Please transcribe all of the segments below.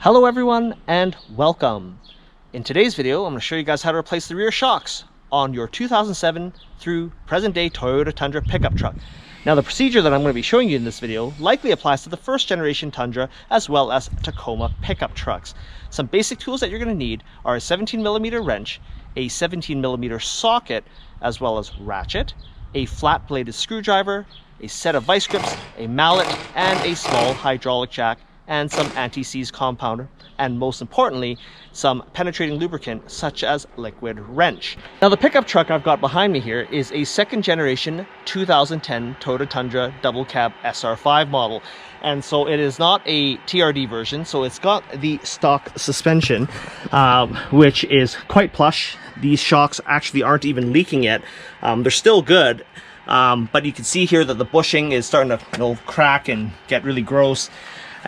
Hello everyone and welcome. In today's video, I'm going to show you guys how to replace the rear shocks on your 2007 through present day Toyota Tundra pickup truck. Now the procedure that I'm going to be showing you in this video likely applies to the first generation Tundra as well as Tacoma pickup trucks. Some basic tools that you're going to need are a 17mm wrench, a 17mm socket, as well as ratchet, a flat bladed screwdriver, a set of vice grips, a mallet, and a small hydraulic jack, and some anti-seize compounder, and most importantly, some penetrating lubricant such as liquid wrench. Now the pickup truck I've got behind me here is a second generation 2010 Toyota Tundra double cab SR5 model. And so it is not a TRD version, so it's got the stock suspension, which is quite plush. These shocks actually aren't even leaking yet. They're still good, but you can see here that the bushing is starting to crack and get really gross.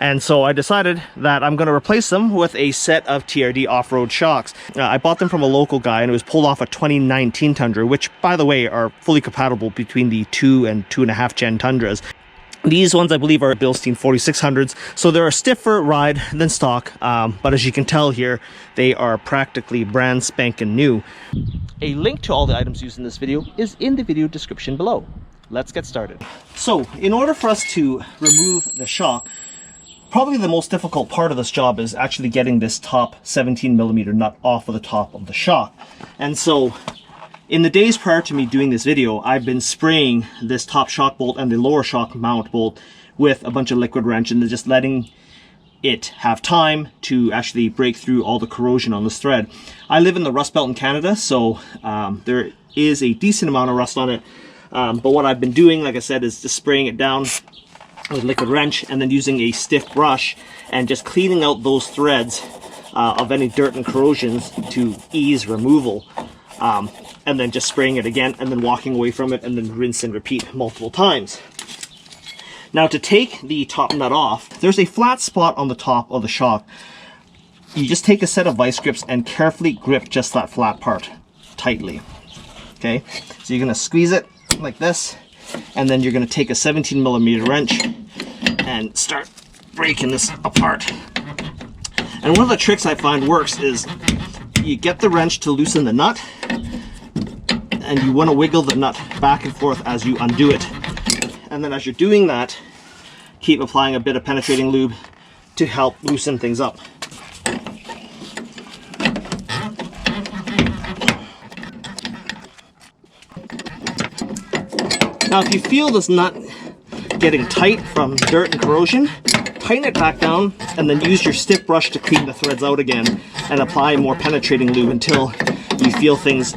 And so I decided that I'm going to replace them with a set of TRD off-road shocks. I bought them from a local guy and it was pulled off a 2019 Tundra, which by the way are fully compatible between the 2 and 2.5 gen Tundras. These ones I believe are Bilstein 4600s, so they're a stiffer ride than stock, but as you can tell here, they are practically brand spanking new. A link to all the items used in this video is in the video description below. Let's get started. So in order for us to remove the shock, probably the most difficult part of this job is actually getting this top 17mm nut off of the top of the shock. And so in the days prior to me doing this video, I've been spraying this top shock bolt and the lower shock mount bolt with a bunch of liquid wrench and just letting it have time to actually break through all the corrosion on this thread. I live in the Rust Belt in Canada, so there is a decent amount of rust on it. But what I've been doing, like I said, is just spraying it down with liquid wrench and then using a stiff brush and just cleaning out those threads of any dirt and corrosions to ease removal, and then just spraying it again and then walking away from it and then rinse and repeat multiple times. Now to take the top nut off, there's a flat spot on the top of the shock. You just take a set of vice grips and carefully grip just that flat part tightly. Okay, so you're going to squeeze it like this, and then you're going to take a 17mm wrench and start breaking this apart. And one of the tricks I find works is you get the wrench to loosen the nut and you want to wiggle the nut back and forth as you undo it. And then as you're doing that, keep applying a bit of penetrating lube to help loosen things up. Now if you feel this nut getting tight from dirt and corrosion, tighten it back down and then use your stiff brush to clean the threads out again and apply more penetrating lube until you feel things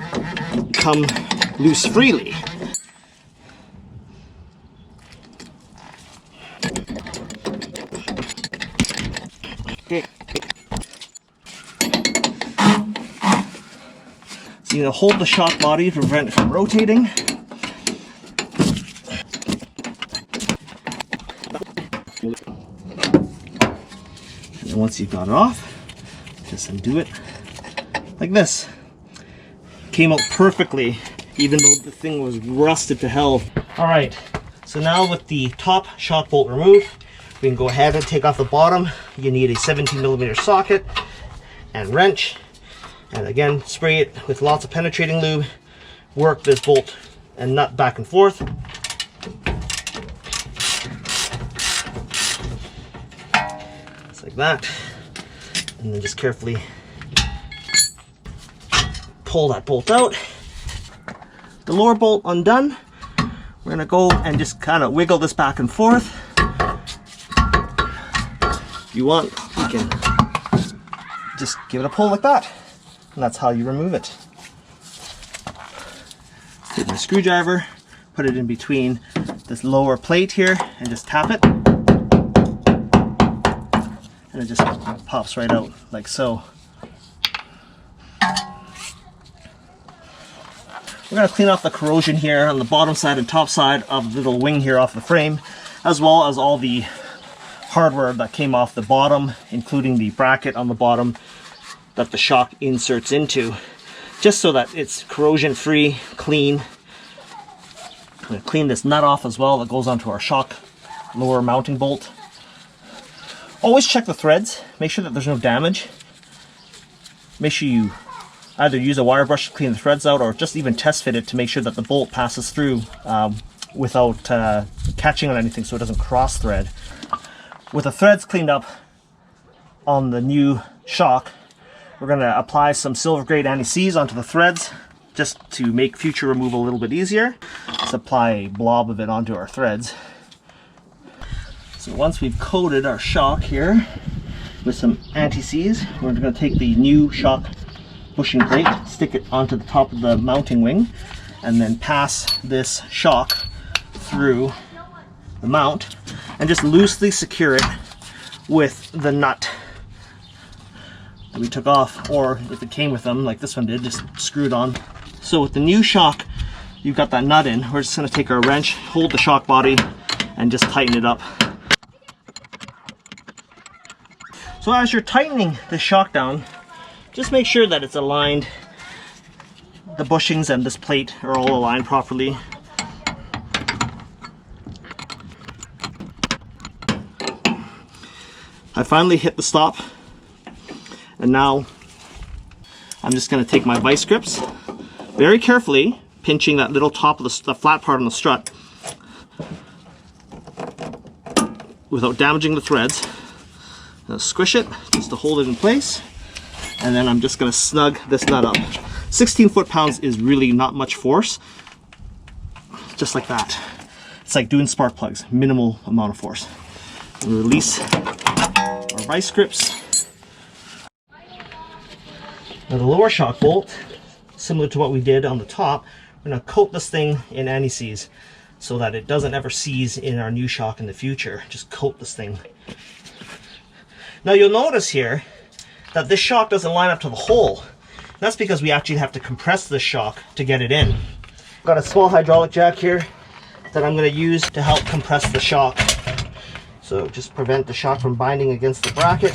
come loose freely. Okay. So you're going to hold the shock body to prevent it from rotating. And once you've got it off, just undo it like this. Came out perfectly, even though the thing was rusted to hell. Alright, so now with the top shock bolt removed, we can go ahead and take off the bottom. You need a 17mm socket and wrench. And again, spray it with lots of penetrating lube. Work this bolt and nut back and forth. Like that, and then just carefully pull that bolt out. The lower bolt undone, we're going to go and just kind of wiggle this back and forth. If you want, you can just give it a pull like that, and that's how you remove it. Take my screwdriver, put it in between this lower plate here, and just tap it. And it just pops right out like so. We're going to clean off the corrosion here on the bottom side and top side of the little wing here off the frame, as well as all the hardware that came off the bottom, including the bracket on the bottom that the shock inserts into, just so that it's corrosion free, clean. I'm going to clean this nut off as well that goes onto our shock lower mounting bolt. Always check the threads, make sure that there's no damage. Make sure you either use a wire brush to clean the threads out, or just even test fit it to make sure that the bolt passes through without catching on anything, so it doesn't cross thread. With the threads cleaned up on the new shock, we're going to apply some silver grade anti-seize onto the threads just to make future removal a little bit easier. Let's apply a blob of it onto our threads. So once we've coated our shock here with some anti-seize, we're going to take the new shock bushing plate, stick it onto the top of the mounting wing, and then pass this shock through the mount and just loosely secure it with the nut that we took off, or if it came with them like this one did, just screw it on. So with the new shock, you've got that nut in, we're just going to take our wrench, hold the shock body, and just tighten it up. So as you're tightening the shock down, just make sure that it's aligned, the bushings and this plate are all aligned properly. I finally hit the stop, and now I'm just going to take my vice grips, very carefully pinching that little top of the flat part on the strut without damaging the threads. Squish it just to hold it in place, and then I'm just going to snug this nut up. 16 foot-pounds is really not much force, just like that. It's like doing spark plugs, minimal amount of force. We release our vice grips. Now the lower shock bolt, similar to what we did on the top, we're going to coat this thing in anti-seize so that it doesn't ever seize in our new shock in the future. Just coat this thing. Now you'll notice here that this shock doesn't line up to the hole. That's because we actually have to compress this shock to get it in. I've got a small hydraulic jack here that I'm going to use to help compress the shock. So just prevent the shock from binding against the bracket.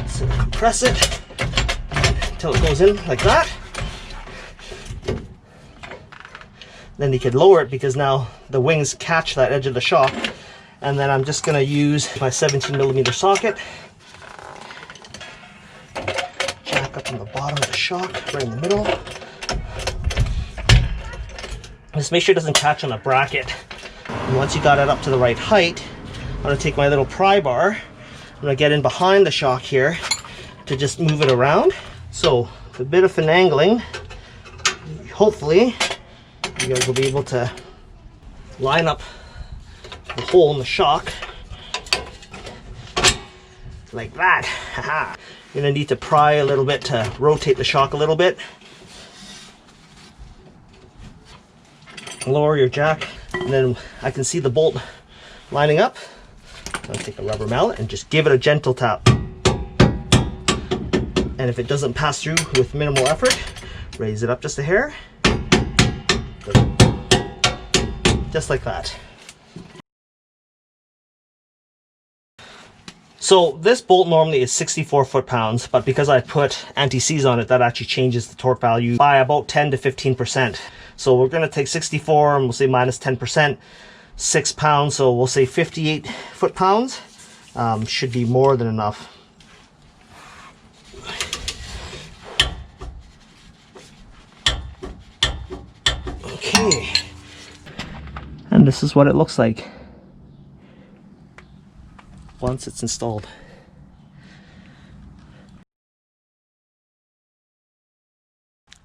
So compress it until it goes in like that. Then you could lower it because now the wings catch that edge of the shock. And then I'm just going to use my 17mm socket. Jack up on the bottom of the shock, right in the middle. Just make sure it doesn't catch on the bracket. And once you got it up to the right height, I'm going to take my little pry bar. I'm going to get in behind the shock here to just move it around. So with a bit of finagling, hopefully you guys will be able to line up the hole in the shock like that. Haha. You're going to need to pry a little bit to rotate the shock a little bit. Lower your jack, and then I can see the bolt lining up. I'll take a rubber mallet and just give it a gentle tap. And if it doesn't pass through with minimal effort, raise it up just a hair. Just like that. So this bolt normally is 64 foot-pounds, but because I put anti-seize on it, that actually changes the torque value by about 10 to 15%. So we're going to take 64 and we'll say minus 10%, 6 pounds, so we'll say 58 foot-pounds. Should be more than enough. Okay. And this is what it looks like once it's installed.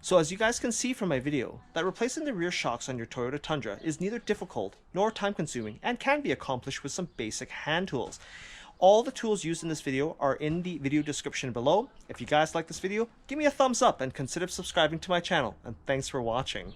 So as you guys can see from my video, that replacing the rear shocks on your Toyota Tundra is neither difficult nor time consuming and can be accomplished with some basic hand tools. All the tools used in this video are in the video description below. If you guys like this video, give me a thumbs up and consider subscribing to my channel, and thanks for watching.